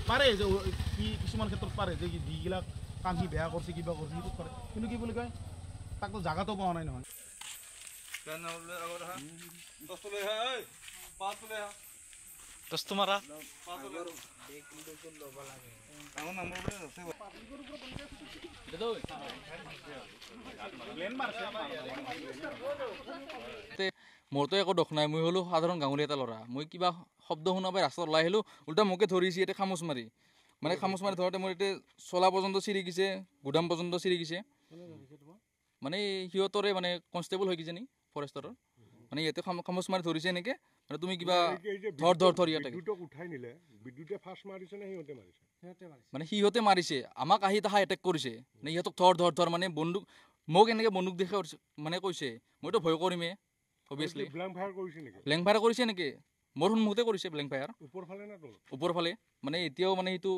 পাৰে যে কি কিছুমান ক্ষেত্ৰত পাৰে যে যিগিলা কাম সি বেয়া কৰিছে কিবা কৰিছে সেইটো পাৰে কিন্তু কি বুলি কয় তাকতো জাগাতো পোৱা নাই নহয় মোৰতো একো দোষ নাই মই হলো সাধাৰণ গাঁৱলী এটা ল'ৰা মই কিবা শব্দ শুনা পাই ৰাস্তাত ওলাই আহিলোঁ উল্টা মোকে ধৰিছে এতিয়া খামোচ মাৰি মানে খামোচ মাৰি ধৰোঁতে মোৰ এতিয়া চলা পৰ্যন্ত চিৰি গিছে গুদাম পৰ্যন্ত চিৰি গিছে মানে সিহঁতৰে মানে কনষ্টেবল হৈ কিজানি ফৰেষ্টৰৰ মানে ইয়াতে খামোচ মাৰি ধৰিছে এনেকে মানে তুমি কিবা ধৰ ইয়াতে মানে সিহঁতে মাৰিছে আমাক আহি তাহা এটেক কৰিছে মানে সিহঁতক ধৰ মানে বন্দুক মোক এনেকে বন্দুক দেখে মানে কৈছে মইতো ভয় কৰিমেই অবভিয়াছলি ব্লেংক ফায়াৰ কৰিছে নেকি মোৰ সন্মুখতে কৰিছে ব্লেংক ফায়াৰ ওপৰ ফালে মানে এতিয়াও মানে এইটো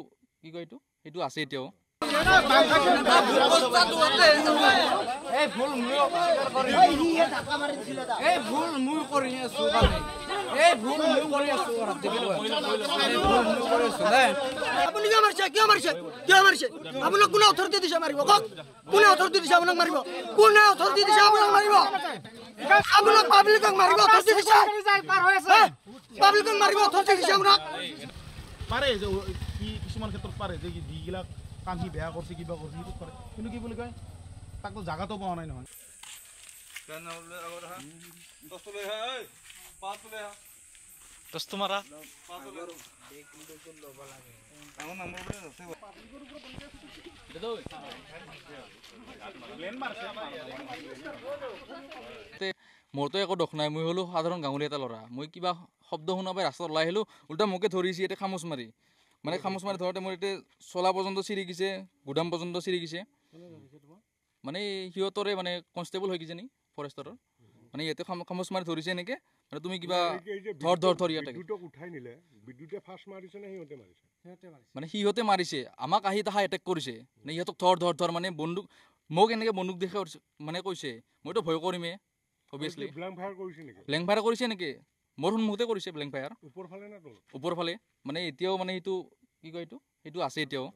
কি কয় এইটো সেইটো আছে এতিয়াও পাৰে যে কি কিছুমান ক্ষেত্ৰত পাৰে যে যিগিলা কাম সি বেয়া কৰিছে কিবা কৰিছে সেইটো পাৰে কিন্তু কি বুলি কয় তাকতো জাগাতো পোৱা নাই নহয় মোৰতো একো দোষ নাই মই হলো সাধাৰণ গাঁৱলী এটা ল'ৰা মই কিবা শব্দ শুনা পাই ৰাস্তাত ওলাই আহিলোঁ উল্টা মোকে ধৰিছে এতিয়া খামোচ মাৰি মানে খামোচ মাৰি ধৰোঁতে মোৰ এতিয়া চলা পৰ্যন্ত চিৰি গিছে গুদাম পৰ্যন্ত চিৰি গিছে মানে সিহঁতৰে মানে কনষ্টেবল হৈ কিজানি ফৰেষ্টৰৰ মানে ইয়াতে খামোচ মাৰি ধৰিছে এনেকে মানে তুমি কিবা ধৰ ইয়াতে মানে সিহঁতে মাৰিছে আমাক আহি তাহা এটেক কৰিছে মানে সিহঁতক ধৰ মানে বন্দুক মোক এনেকে বন্দুক দেখে মানে কৈছে মইতো ভয় কৰিমেই অবভিয়াছলি ব্লেংক ফায়াৰ কৰিছে নেকি মোৰ সন্মুখতে কৰিছে ব্লেংক ফায়াৰ ওপৰ ফালে মানে এতিয়াও মানে এইটো কি কয় এইটো সেইটো আছে এতিয়াও